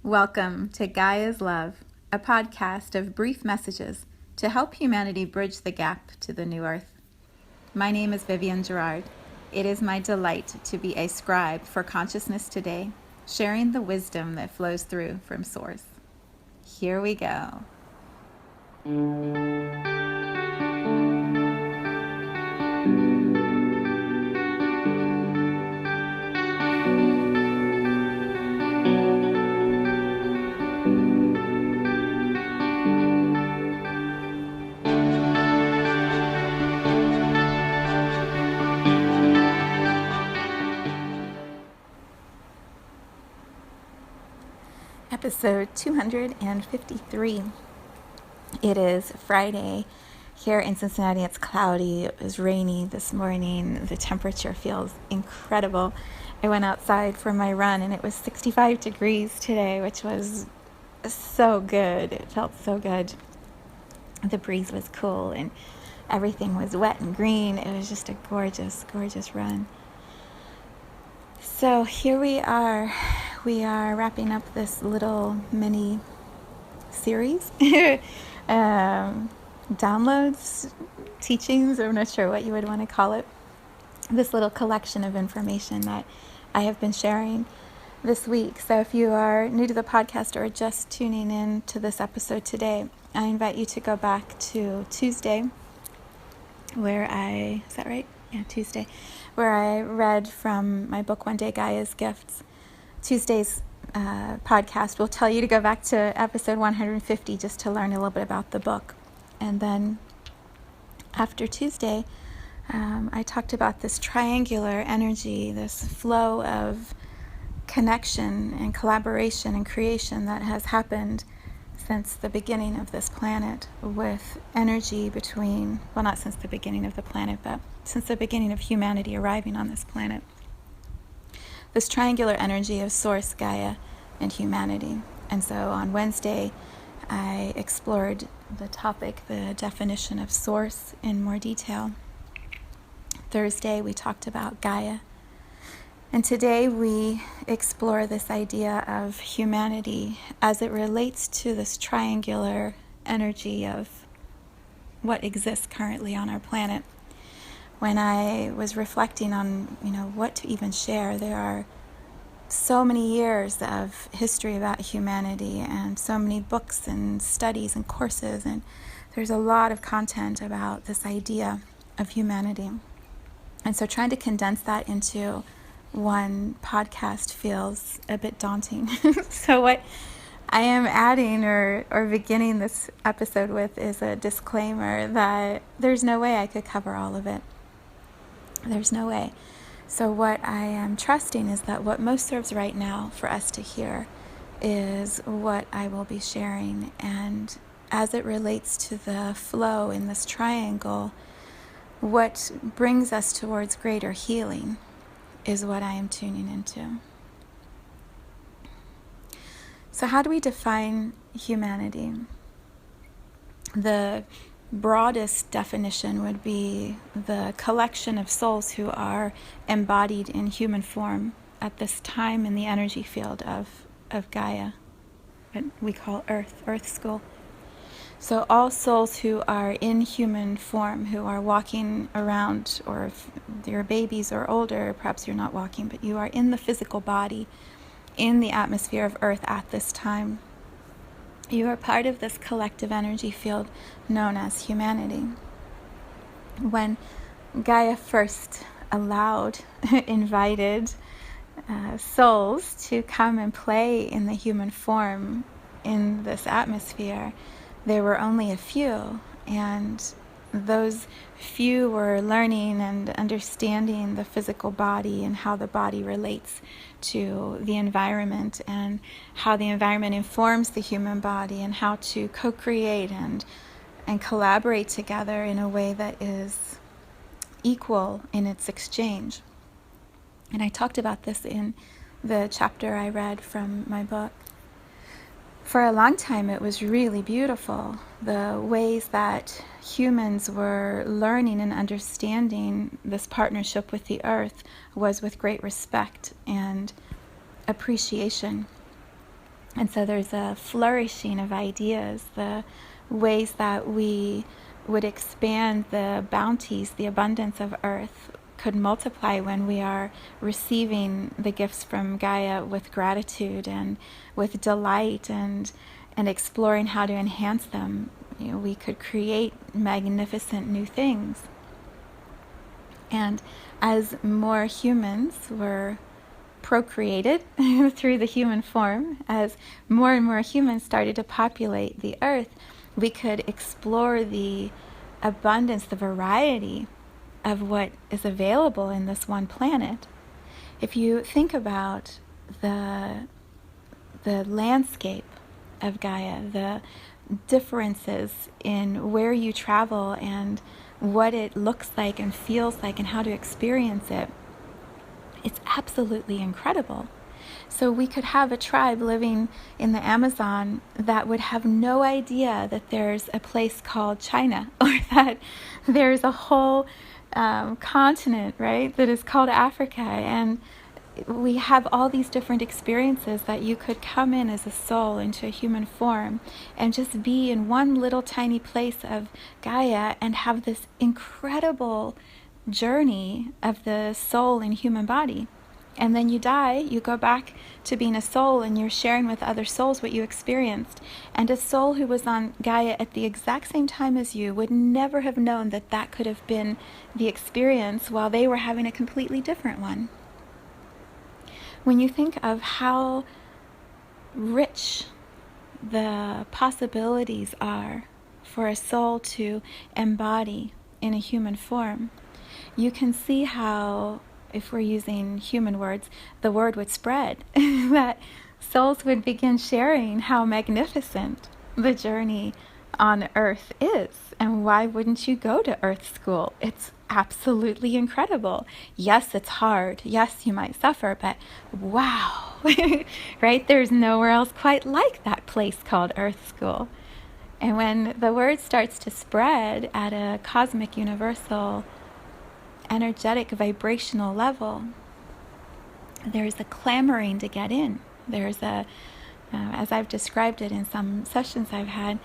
Welcome to Gaia's Love, a podcast of brief messages to help humanity bridge the gap to the new earth. My name is Vivienne Gerard. It is my delight to be a scribe for consciousness today, sharing the wisdom that flows through from Source. Here we go. Episode 253. It is Friday. Here in Cincinnati, it's cloudy. It was rainy this morning. The temperature feels incredible. I went outside for my run and it was 65 degrees today, which was so good. It felt so good. The breeze was cool and everything was wet and green. It was just a gorgeous, gorgeous run. So here we are. We are wrapping up this little mini series, downloads, teachings, I'm not sure what you would want to call it. This little collection of information that I have been sharing this week. So if you are new to the podcast or just tuning in to this episode today, I invite you to go back to Tuesday, Tuesday, where I read from my book, One Day Gaia's Gifts. Tuesday's podcast will tell you to go back to episode 150 just to learn a little bit about the book. And then after Tuesday, I talked about this triangular energy, this flow of connection and collaboration and creation that has happened since the beginning of this planet, with energy between, well, not since the beginning of the planet, but since the beginning of humanity arriving on this planet. This triangular energy of Source, Gaia, and humanity. And so on Wednesday, I explored the topic, the definition of Source, in more detail. Thursday, we talked about Gaia. And today we explore this idea of humanity as it relates to this triangular energy of what exists currently on our planet. When I was reflecting on, what to even share, there are so many years of history about humanity and so many books and studies and courses, and there's a lot of content about this idea of humanity. And so trying to condense that into one podcast feels a bit daunting. So what I am adding or beginning this episode with is a disclaimer that there's no way I could cover all of it. There's no way. So what I am trusting is that what most serves right now for us to hear is what I will be sharing. And as it relates to the flow in this triangle, what brings us towards greater healing is what I am tuning into. So how do we define humanity? The broadest definition would be the collection of souls who are embodied in human form at this time in the energy field of Gaia, what we call Earth School. So all souls who are in human form, who are walking around, or if you're babies or older, perhaps you're not walking, but you are in the physical body, in the atmosphere of Earth at this time. You are part of this collective energy field known as humanity. When Gaia first invited souls to come and play in the human form in this atmosphere, there were only a few, and those few were learning and understanding the physical body and how the body relates to the environment and how the environment informs the human body and how to co-create and collaborate together in a way that is equal in its exchange. And I talked about this in the chapter I read from my book. For a long time, it was really beautiful, the ways that humans were learning and understanding this partnership with the earth was with great respect and appreciation. And so there's a flourishing of ideas, the ways that we would expand the bounties, the abundance of earth could multiply when we are receiving the gifts from Gaia with gratitude and with delight and exploring how to enhance them. We could create magnificent new things. And as more humans were procreated through the human form, as more and more humans started to populate the earth, we could explore the abundance, the variety of what is available in this one planet. If you think about the landscape of Gaia, the differences in where you travel and what it looks like and feels like and how to experience it, it's absolutely incredible. So we could have a tribe living in the Amazon that would have no idea that there's a place called China, or that there's a whole continent, right, that is called Africa. And we have all these different experiences that you could come in as a soul into a human form and just be in one little tiny place of Gaia and have this incredible journey of the soul and human body. And then you die, you go back to being a soul, and you're sharing with other souls what you experienced. And a soul who was on Gaia at the exact same time as you would never have known that that could have been the experience while they were having a completely different one. When you think of how rich the possibilities are for a soul to embody in a human form, you can see how, if we're using human words, the word would spread, that souls would begin sharing how magnificent the journey on Earth is. And why wouldn't you go to Earth School? It's absolutely incredible. Yes, it's hard. Yes, you might suffer, but wow, right? There's nowhere else quite like that place called Earth School. And when the word starts to spread at a cosmic, universal, energetic, vibrational level, there's a clamoring to get in. There's as I've described it in some sessions I've had,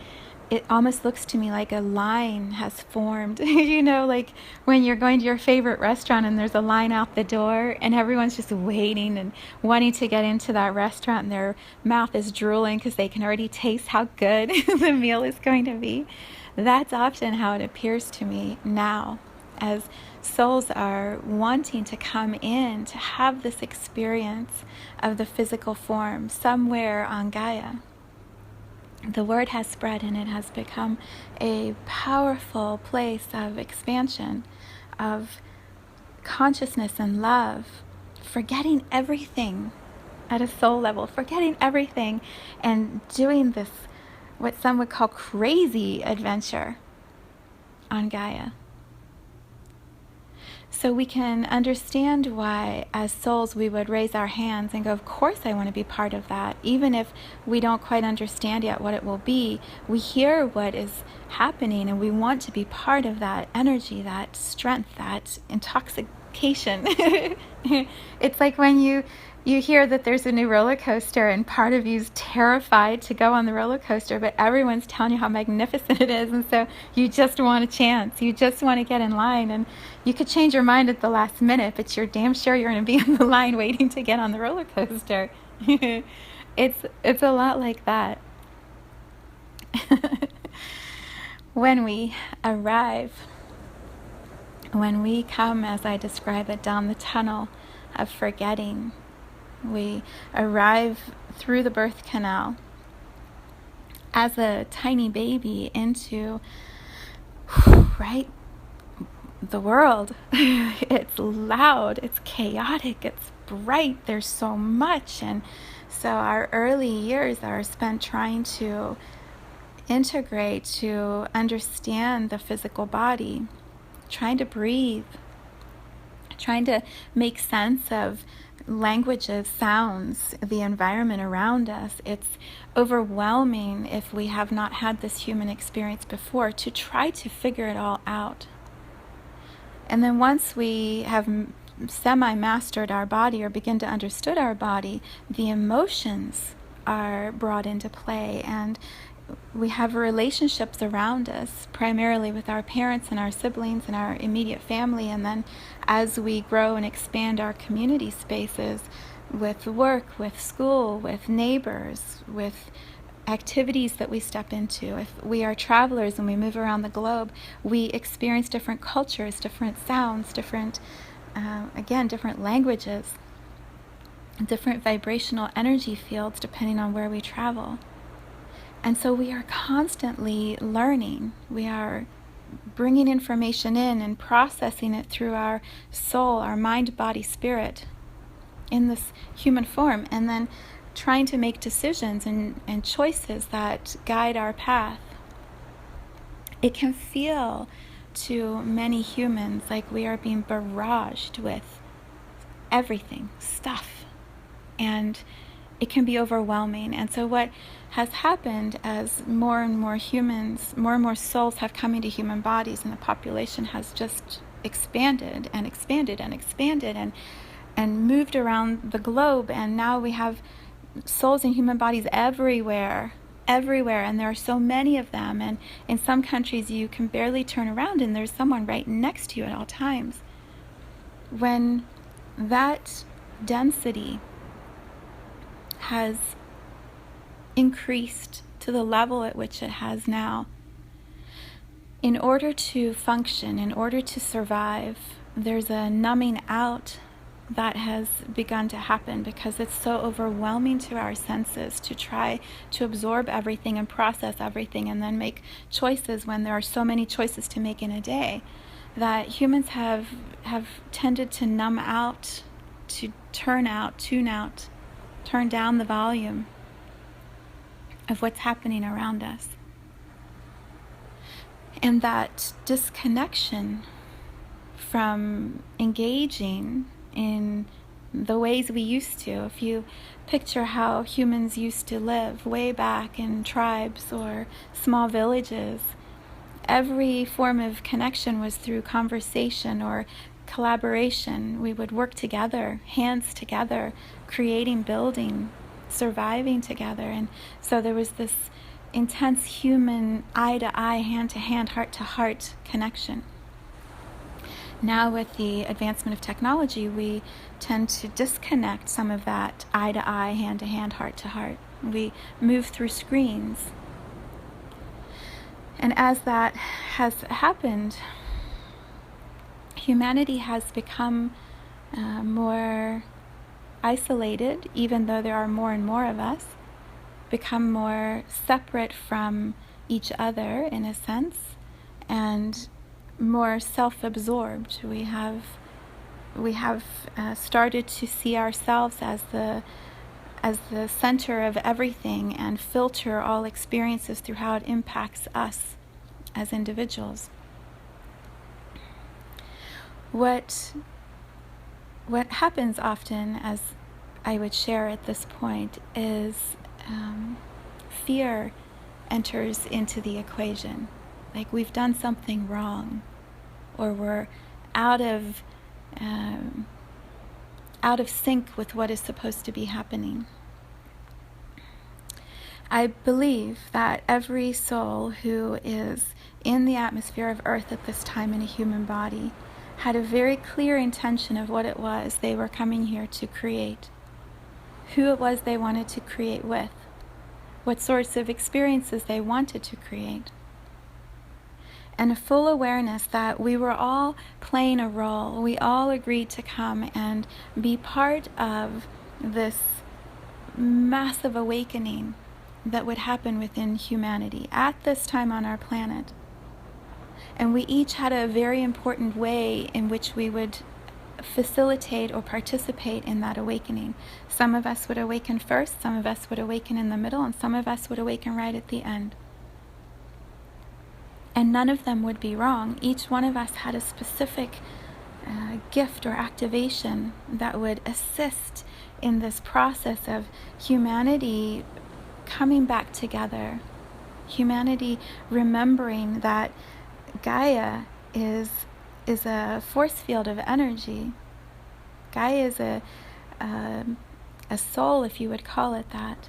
it almost looks to me like a line has formed. Like when you're going to your favorite restaurant and there's a line out the door and everyone's just waiting and wanting to get into that restaurant, and their mouth is drooling because they can already taste how good the meal is going to be. That's often how it appears to me now, as souls are wanting to come in to have this experience of the physical form somewhere on Gaia. The word has spread and it has become a powerful place of expansion, of consciousness and love, forgetting everything at a soul level, forgetting everything and doing this, what some would call crazy adventure on Gaia. So we can understand why, as souls, we would raise our hands and go, of course I want to be part of that. Even if we don't quite understand yet what it will be, we hear what is happening and we want to be part of that energy, that strength, that intoxication. It's like when you hear that there's a new roller coaster and part of you's terrified to go on the roller coaster, but everyone's telling you how magnificent it is, and so you just want a chance. You just want to get in line, and you could change your mind at the last minute, but you're damn sure you're going to be in the line waiting to get on the roller coaster. It's a lot like that. When we arrive, when we come, as I describe it, down the tunnel of forgetting, we arrive through the birth canal as a tiny baby into, right, the world. It's loud, it's chaotic, it's bright, there's so much. And so our early years are spent trying to integrate, to understand the physical body, trying to breathe, trying to make sense of languages, sounds, the environment around us. It's overwhelming if we have not had this human experience before to try to figure it all out. And then once we have semi-mastered our body or begin to understand our body, the emotions are brought into play, and we have relationships around us, primarily with our parents and our siblings and our immediate family, and then as we grow and expand our community spaces with work, with school, with neighbors, with activities that we step into. If we are travelers and we move around the globe, we experience different cultures, different sounds, different languages, different vibrational energy fields depending on where we travel. And so we are constantly learning. We are bringing information in and processing it through our soul, our mind, body, spirit in this human form, and then trying to make decisions and choices that guide our path. It can feel to many humans like we are being barraged with everything, stuff, and it can be overwhelming. And so what has happened as more and more humans, more and more souls have come into human bodies, and the population has just expanded and expanded and expanded and moved around the globe, and now we have souls in human bodies everywhere, and there are so many of them, and in some countries you can barely turn around and there's someone right next to you at all times. When that density has increased to the level at which it has now, in order to function, in order to survive, there's a numbing out that has begun to happen, because it's so overwhelming to our senses to try to absorb everything and process everything and then make choices when there are so many choices to make in a day, that humans have tended to numb out, to tune out, turn down the volume of what's happening around us. And that disconnection from engaging in the ways we used to. If you picture how humans used to live way back in tribes or small villages, every form of connection was through conversation or collaboration. We would work together, hands together, creating, building, surviving together. And so there was this intense human eye-to-eye, hand-to-hand, heart-to-heart connection. Now with the advancement of technology, we tend to disconnect some of that eye-to-eye, hand-to-hand, heart-to-heart. We move through screens. And as that has happened, humanity has become more isolated, even though there are more and more of us, become more separate from each other in a sense, and more self-absorbed. We have started to see ourselves as the center of everything and filter all experiences through how it impacts us as individuals. What happens often, as I would share at this point, is fear enters into the equation. Like we've done something wrong, or we're out of sync with what is supposed to be happening. I believe that every soul who is in the atmosphere of Earth at this time in a human body had a very clear intention of what it was they were coming here to create, who it was they wanted to create with, what sorts of experiences they wanted to create, and a full awareness that we were all playing a role. We all agreed to come and be part of this massive awakening that would happen within humanity at this time on our planet. And we each had a very important way in which we would facilitate or participate in that awakening. Some of us would awaken first, some of us would awaken in the middle, and some of us would awaken right at the end. And none of them would be wrong. Each one of us had a specific gift or activation that would assist in this process of humanity coming back together. Humanity remembering that Gaia is a force field of energy. Gaia is a soul, if you would call it that.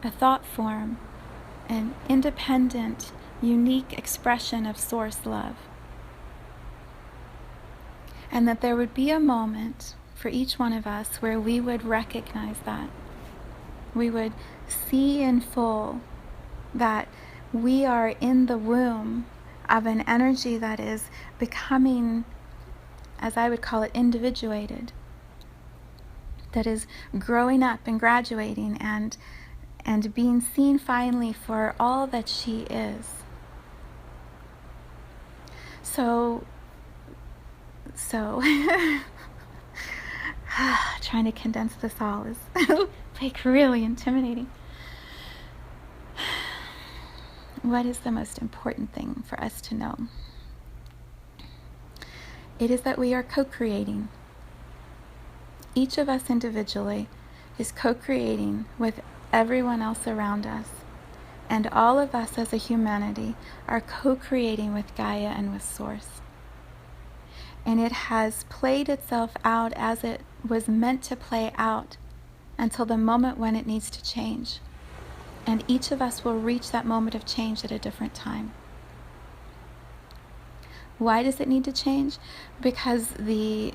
a thought form, an independent, unique expression of source love. And that there would be a moment for each one of us where we would recognize that. We would see in full that we are in the womb of an energy that is becoming, as I would call it, individuated, that is growing up and graduating and being seen finally for all that she is. So trying to condense this all is like really intimidating. What is the most important thing for us to know? It is that we are co-creating. Each of us individually is co-creating with everyone else around us. And all of us as a humanity are co-creating with Gaia and with Source. And it has played itself out as it was meant to play out until the moment when it needs to change. And each of us will reach that moment of change at a different time. Why does it need to change? Because the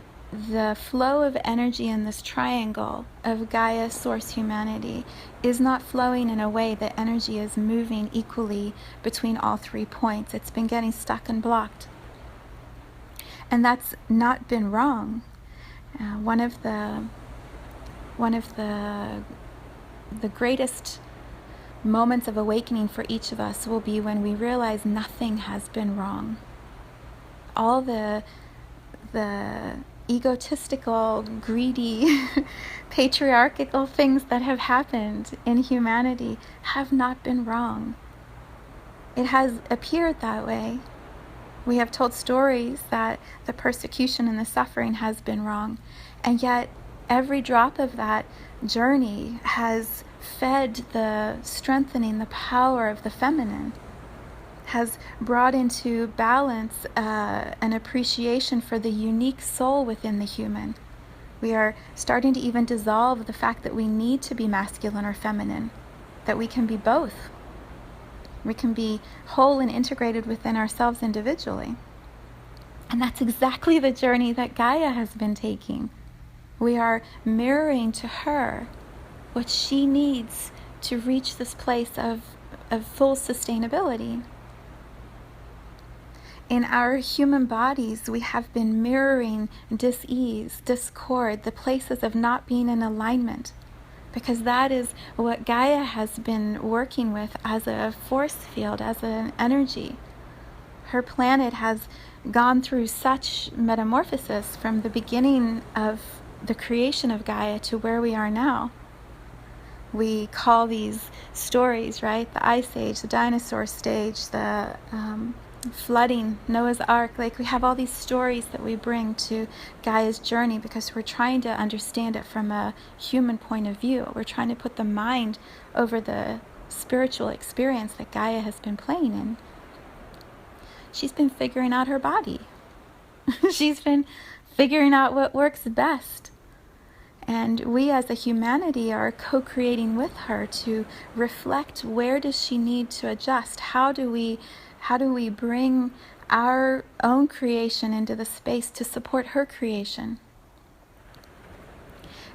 flow of energy in this triangle of Gaia, Source, Humanity is not flowing in a way that energy is moving equally between all 3 points. It's been getting stuck and blocked. And that's not been wrong. One of the greatest moments of awakening for each of us will be when we realize nothing has been wrong. All the egotistical, greedy, patriarchal things that have happened in humanity have not been wrong. It has appeared that way. We have told stories that the persecution and the suffering has been wrong, and yet every drop of that journey has fed the strengthening, the power of the feminine, has brought into balance an appreciation for the unique soul within the human. We are starting to even dissolve the fact that we need to be masculine or feminine, that we can be both. We can be whole and integrated within ourselves individually. And that's exactly the journey that Gaia has been taking. We are mirroring to her what she needs to reach this place of full sustainability. In our human bodies, we have been mirroring dis-ease, discord, the places of not being in alignment, because that is what Gaia has been working with as a force field, as an energy. Her planet has gone through such metamorphosis from the beginning of the creation of Gaia to where we are now. We call these stories, right? The Ice Age, the dinosaur stage, the flooding, Noah's Ark. Like, we have all these stories that we bring to Gaia's journey because we're trying to understand it from a human point of view. We're trying to put the mind over the spiritual experience that Gaia has been playing in. She's been figuring out her body. She's been figuring out what works best. And we as a humanity are co-creating with her to reflect, where does she need to adjust? How do we bring our own creation into the space to support her creation?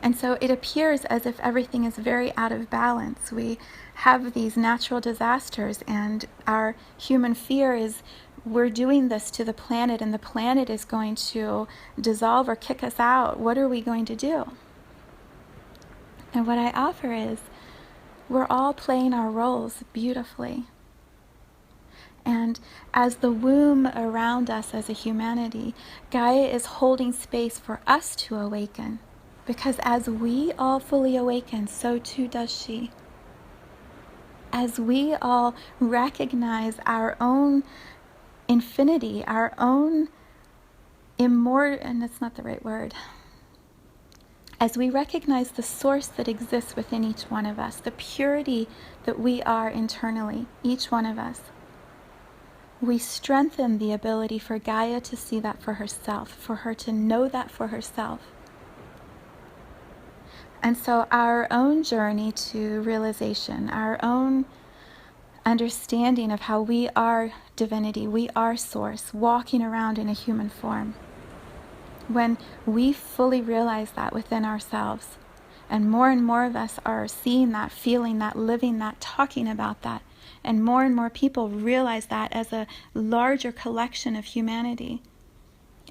And so it appears as if everything is very out of balance. We have these natural disasters, and our human fear is we're doing this to the planet, and the planet is going to dissolve or kick us out. What are we going to do? And what I offer is, we're all playing our roles beautifully. And as the womb around us as a humanity, Gaia is holding space for us to awaken. Because as we all fully awaken, so too does she. As we all recognize our own infinity, our own and that's not the right word. As we recognize the source that exists within each one of us, the purity that we are internally, each one of us, we strengthen the ability for Gaia to see that for herself, for her to know that for herself. And so our own journey to realization, our own understanding of how we are divinity, we are source, walking around in a human form. When we fully realize that within ourselves, and more of us are seeing that, feeling that, living that, talking about that, and more people realize that as a larger collection of humanity,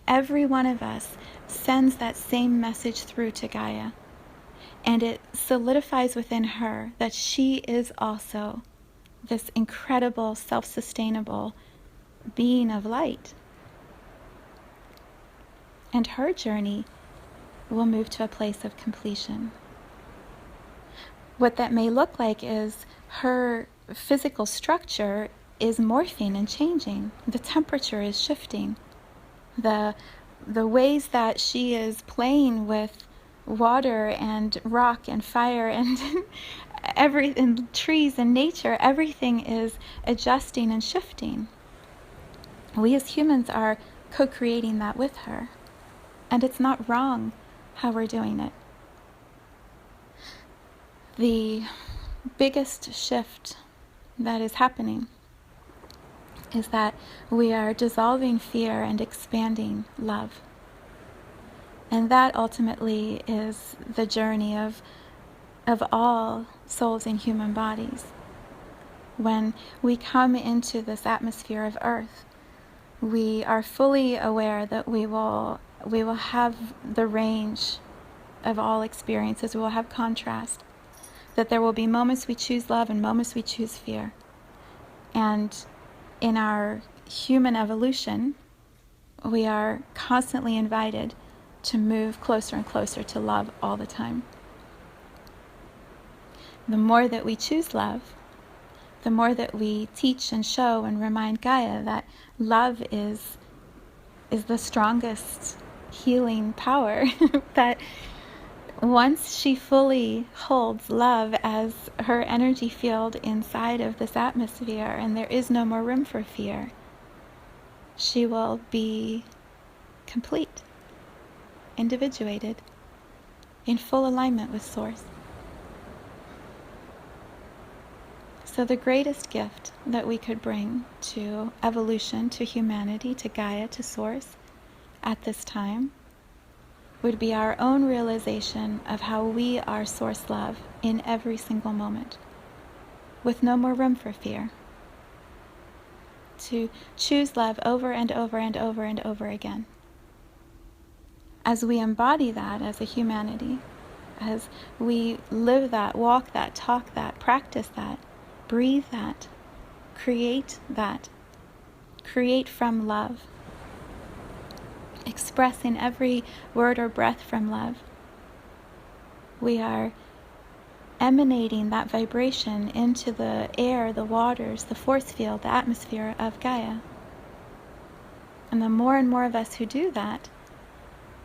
every one of us sends that same message through to Gaia. And it solidifies within her that she is also this incredible, self-sustainable being of light. And her journey will move to a place of completion. What that may look like is her physical structure is morphing and changing. The temperature is shifting. The ways that she is playing with water and rock and fire and everything, trees and nature, everything is adjusting and shifting. We as humans are co-creating that with her. And it's not wrong how we're doing it. The biggest shift that is happening is that we are dissolving fear and expanding love. And that ultimately is the journey of all souls in human bodies. When we come into this atmosphere of earth, we are fully aware that we will have the range of all experiences. We will have contrast. That there will be moments we choose love and moments we choose fear. And in our human evolution, we are constantly invited to move closer and closer to love all the time. The more that we choose love, the more that we teach and show and remind Gaia that love is the strongest healing power, that once she fully holds love as her energy field inside of this atmosphere and there is no more room for fear, she will be complete, individuated, in full alignment with Source. So the greatest gift that we could bring to evolution, to humanity, to Gaia, to Source at this time would be our own realization of how we are Source love in every single moment, with no more room for fear. To choose love over and over and over and over again. As we embody that as a humanity, as we live that, walk that, talk that, practice that, breathe that, create from love, express in every word or breath from love, we are emanating that vibration into the air, the waters, the force field, the atmosphere of Gaia. And the more and more of us who do that,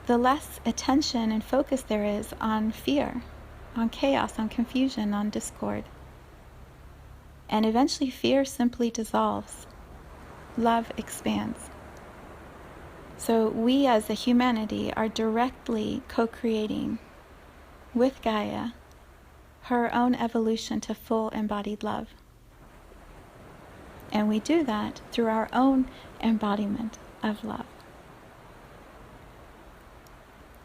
the less attention and focus there is on fear, on chaos, on confusion, on discord. And eventually fear simply dissolves. Love expands. So we as a humanity are directly co-creating with Gaia her own evolution to full embodied love. And we do that through our own embodiment of love.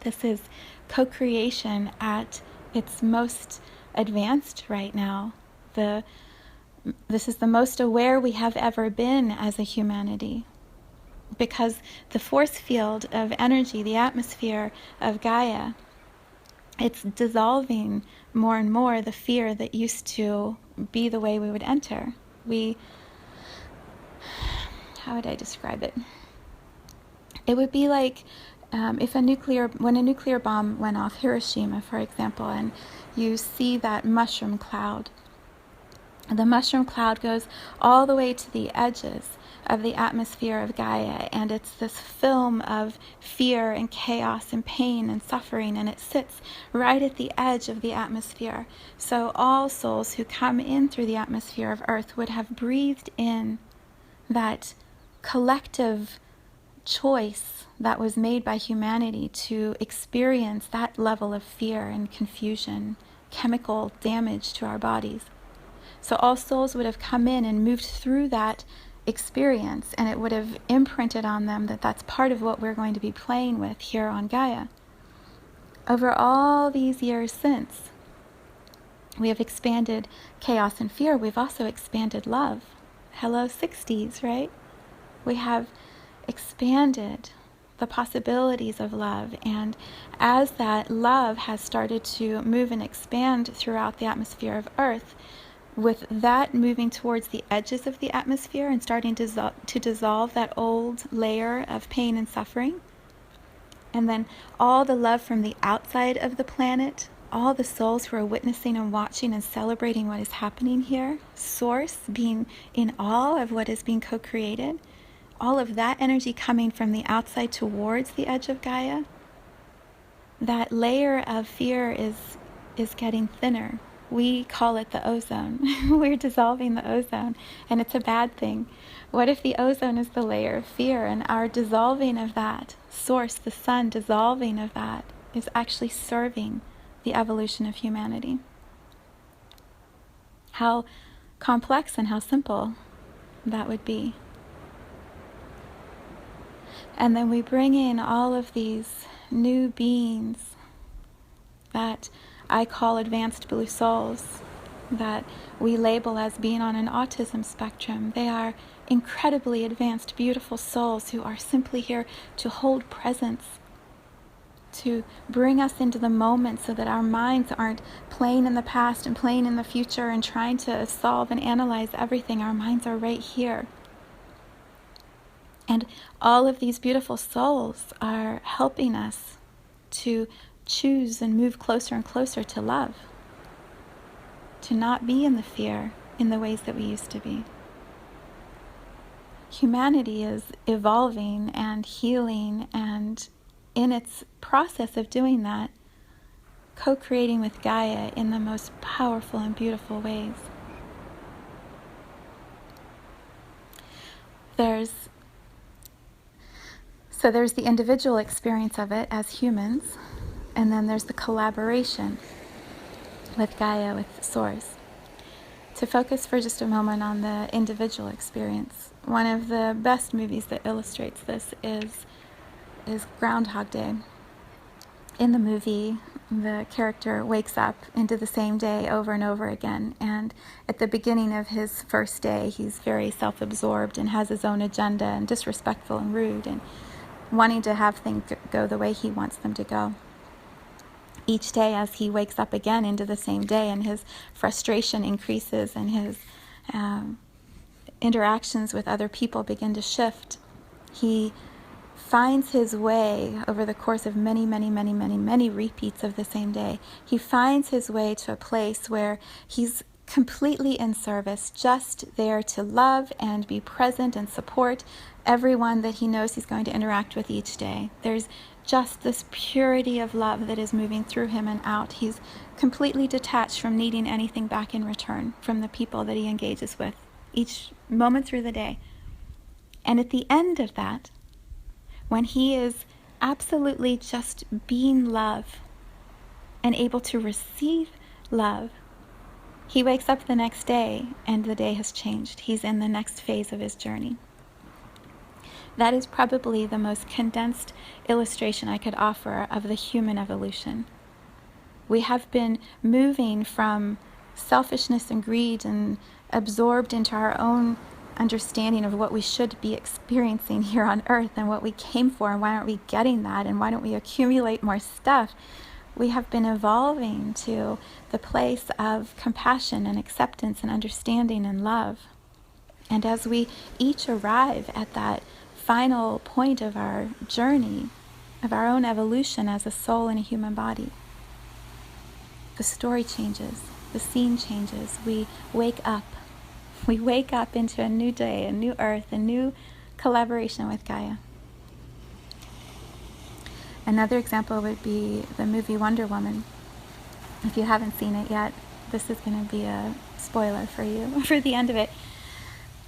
This is co-creation at its most advanced right now. This is the most aware we have ever been as a humanity. Because the force field of energy, the atmosphere of Gaia, it's dissolving more and more the fear that used to be the way we would enter. How would I describe it? It would be like when a nuclear bomb went off, Hiroshima, for example, and you see that mushroom cloud. The mushroom cloud goes all the way to the edges of the atmosphere of Gaia, and it's this film of fear and chaos and pain and suffering, and it sits right at the edge of the atmosphere. So all souls who come in through the atmosphere of Earth would have breathed in that collective choice that was made by humanity to experience that level of fear and confusion, chemical damage to our bodies. So all souls would have come in and moved through that experience, and it would have imprinted on them that that's part of what we're going to be playing with here on Gaia. Over all these years since, we have expanded chaos and fear. We've also expanded love. Hello, 60s, right? We have expanded the possibilities of love, and as that love has started to move and expand throughout the atmosphere of Earth, with that moving towards the edges of the atmosphere and starting to dissolve that old layer of pain and suffering, and then all the love from the outside of the planet, all the souls who are witnessing and watching and celebrating what is happening here, Source being in awe of what is being co-created, all of that energy coming from the outside towards the edge of Gaia, that layer of fear is getting thinner. We call it the ozone. We're dissolving the ozone, and it's a bad thing. What if the ozone is the layer of fear, and our dissolving of that, Source, the sun, dissolving of that, is actually serving the evolution of humanity? How complex and how simple that would be. And then we bring in all of these new beings that I call advanced blue souls, that we label as being on an autism spectrum. They are incredibly advanced, beautiful souls who are simply here to hold presence, to bring us into the moment so that our minds aren't playing in the past and playing in the future and trying to solve and analyze everything. Our minds are right here. And all of these beautiful souls are helping us to choose and move closer and closer to love, to not be in the fear in the ways that we used to be. Humanity is evolving and healing, and in its process of doing that, co-creating with Gaia in the most powerful and beautiful ways. There's the individual experience of it as humans, and then there's the collaboration with Gaia, with Source. To focus for just a moment on the individual experience, one of the best movies that illustrates this is Groundhog Day. In the movie, the character wakes up into the same day over and over again, and at the beginning of his first day, he's very self-absorbed and has his own agenda and disrespectful and rude and wanting to have things go the way he wants them to go. Each day, as he wakes up again into the same day, and his frustration increases and his interactions with other people begin to shift, he finds his way over the course of many repeats of the same day. He finds his way to a place where he's completely in service, just there to love and be present and support everyone that he knows he's going to interact with each day. There's just this purity of love that is moving through him and out. He's completely detached from needing anything back in return from the people that he engages with each moment through the day. And at the end of that, when he is absolutely just being love and able to receive love, he wakes up the next day and the day has changed. He's in the next phase of his journey. That is probably the most condensed illustration I could offer of the human evolution. We have been moving from selfishness and greed and absorbed into our own understanding of what we should be experiencing here on Earth and what we came for, and why aren't we getting that, and why don't we accumulate more stuff. We have been evolving to the place of compassion and acceptance and understanding and love. And as we each arrive at that final point of our journey, of our own evolution as a soul in a human body, the story changes, the scene changes. We wake up. We wake up into a new day, a new earth, a new collaboration with Gaia. Another example would be the movie Wonder Woman. If you haven't seen it yet, this is going to be a spoiler for you for the end of it.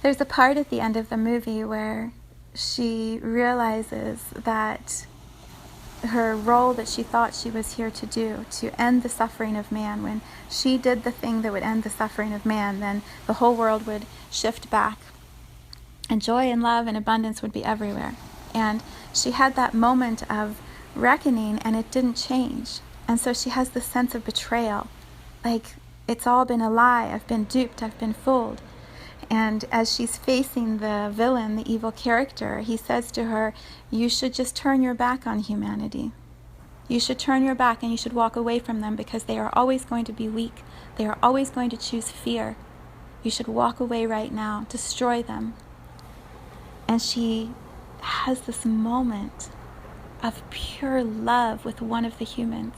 There's a part at the end of the movie where she realizes that her role that she thought she was here to do, to end the suffering of man, when she did the thing that would end the suffering of man, then the whole world would shift back, and joy and love and abundance would be everywhere. And she had that moment of reckoning, and it didn't change. And so she has this sense of betrayal, like it's all been a lie, I've been duped, I've been fooled. And as she's facing the villain, the evil character, he says to her, you should just turn your back on humanity. You should turn your back and you should walk away from them, because they are always going to be weak. They are always going to choose fear. You should walk away right now, destroy them. And she has this moment of pure love with one of the humans.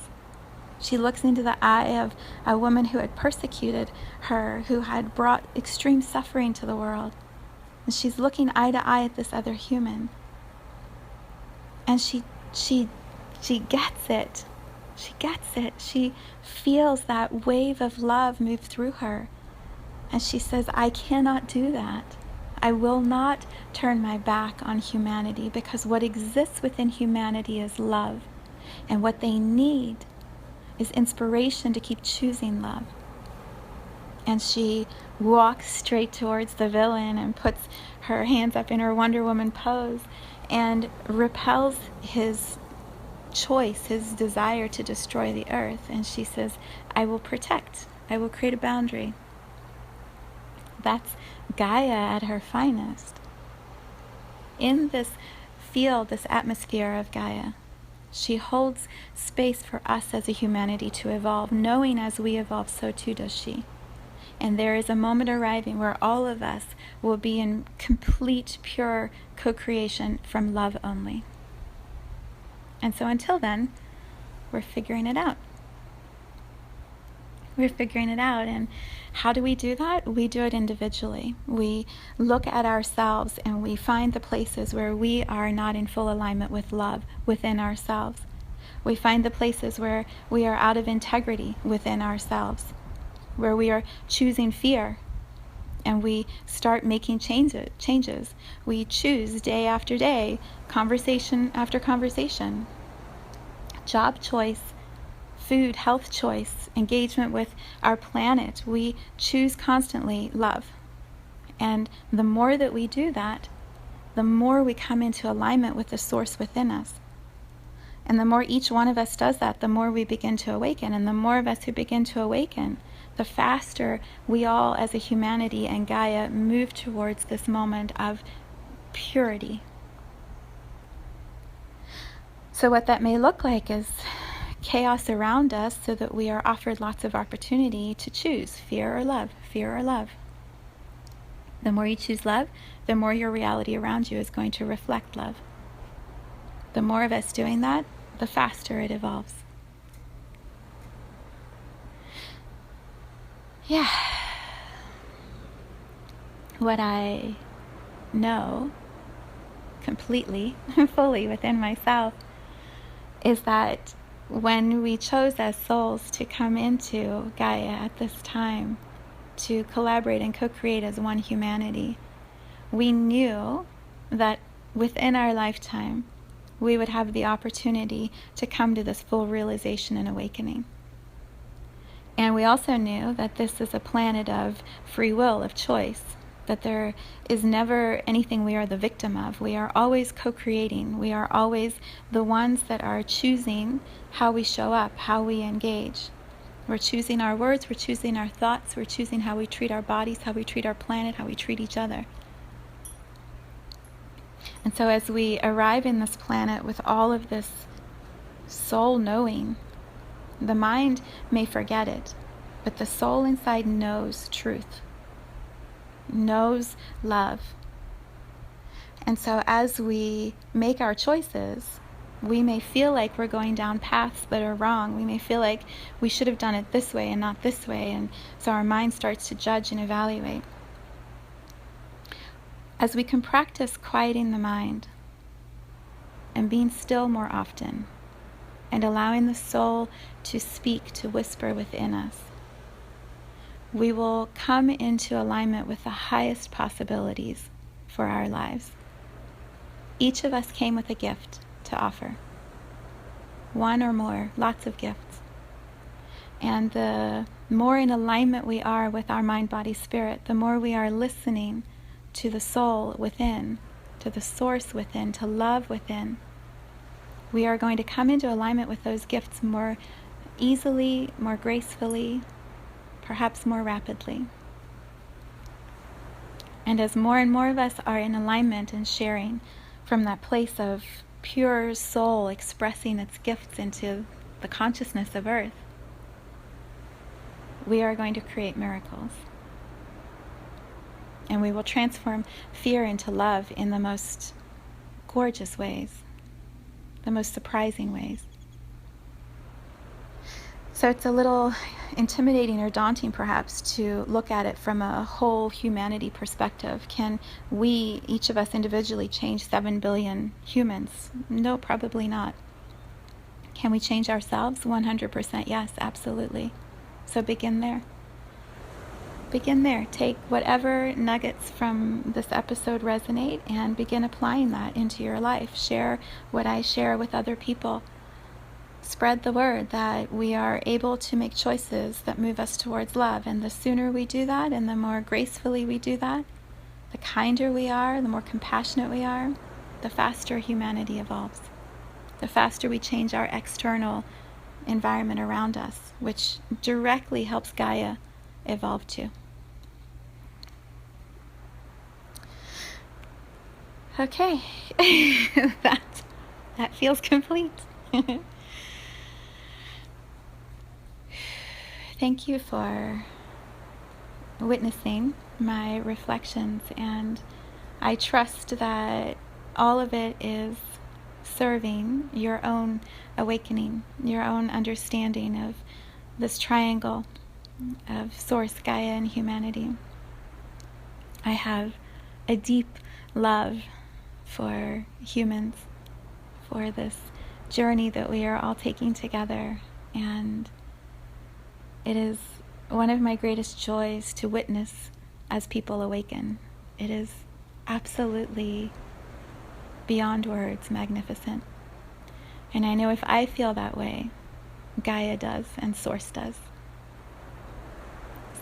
She looks into the eye of a woman who had persecuted her, who had brought extreme suffering to the world. And she's looking eye to eye at this other human. And she gets it. She gets it. She feels that wave of love move through her. And she says, I cannot do that. I will not turn my back on humanity, because what exists within humanity is love. And what they need is inspiration to keep choosing love. And she walks straight towards the villain and puts her hands up in her Wonder Woman pose and repels his choice, his desire to destroy the earth. And she says, I will protect. I will create a boundary. That's Gaia at her finest. In this field, this atmosphere of Gaia, she holds space for us as a humanity to evolve, knowing as we evolve, so too does she. And there is a moment arriving where all of us will be in complete, pure co-creation from love only. And so until then, we're figuring it out. We're figuring it out. And how do we do that? We do it individually. We look at ourselves and we find the places where we are not in full alignment with love within ourselves. We find the places where we are out of integrity within ourselves, where we are choosing fear, and we start making changes. We choose day after day, conversation after conversation, job choice, food, health choice, engagement with our planet. We choose constantly love. And the more that we do that, the more we come into alignment with the source within us. And the more each one of us does that, the more we begin to awaken. And the more of us who begin to awaken, the faster we all as a humanity and Gaia move towards this moment of purity. So what that may look like is chaos around us, so that we are offered lots of opportunity to choose fear or love, fear or love. The more you choose love, the more your reality around you is going to reflect love. The more of us doing that, the faster it evolves. Yeah. What I know completely, fully within myself, is that when we chose as souls to come into Gaia at this time, to collaborate and co-create as one humanity, we knew that within our lifetime, we would have the opportunity to come to this full realization and awakening. And we also knew that this is a planet of free will, of choice, that there is never anything we are the victim of. We are always co-creating. We are always the ones that are choosing how we show up, how we engage. We're choosing our words, we're choosing our thoughts, we're choosing how we treat our bodies, how we treat our planet, how we treat each other. And so as we arrive in this planet with all of this soul knowing, the mind may forget it, but the soul inside knows truth, knows love. And so as we make our choices, we may feel like we're going down paths that are wrong. We may feel like we should have done it this way and not this way. And so our mind starts to judge and evaluate. As we can practice quieting the mind and being still more often and allowing the soul to speak, to whisper within us, we will come into alignment with the highest possibilities for our lives. Each of us came with a gift to offer. One or more, lots of gifts. And the more in alignment we are with our mind, body, spirit, the more we are listening to the soul within, to the source within, to love within, we are going to come into alignment with those gifts more easily, more gracefully, perhaps more rapidly. And as more and more of us are in alignment and sharing from that place of pure soul expressing its gifts into the consciousness of earth, we are going to create miracles. And we will transform fear into love in the most gorgeous ways, the most surprising ways. So it's a little intimidating or daunting perhaps to look at it from a whole humanity perspective. Can we, each of us individually, change 7 billion humans? No, probably not. Can we change ourselves? 100% yes, absolutely. So begin there. Begin there. Take whatever nuggets from this episode resonate and begin applying that into your life. Share what I share with other people. Spread the word that we are able to make choices that move us towards love. And the sooner we do that and the more gracefully we do that, the kinder we are, the more compassionate we are, the faster humanity evolves. The faster we change our external environment around us, which directly helps Gaia evolve too. Okay, that feels complete. Thank you for witnessing my reflections, and I trust that all of it is serving your own awakening, your own understanding of this triangle of Source, Gaia, and humanity. I have a deep love for humans, for this journey that we are all taking together, and it is one of my greatest joys to witness as people awaken. It is absolutely beyond words magnificent. And I know if I feel that way, Gaia does and Source does.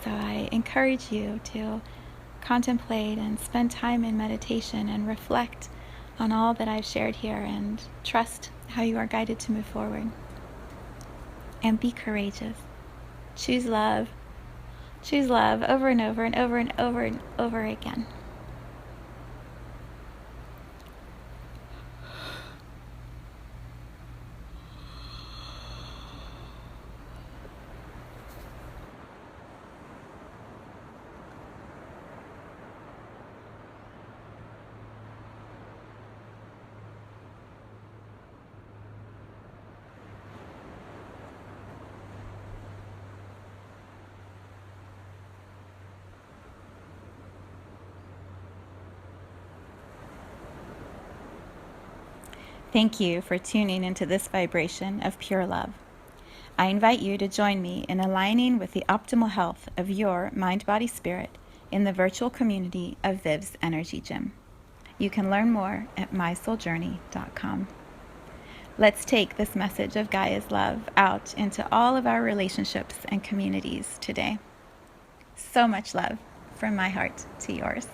So I encourage you to contemplate and spend time in meditation and reflect on all that I've shared here and trust how you are guided to move forward. And be courageous. Choose love. Choose love over and over and over and over and over again. Thank you for tuning into this vibration of pure love. I invite you to join me in aligning with the optimal health of your mind, body, spirit in the virtual community of Viv's Energy Gym. You can learn more at mysouljourney.com. Let's take this message of Gaia's love out into all of our relationships and communities today. So much love from my heart to yours.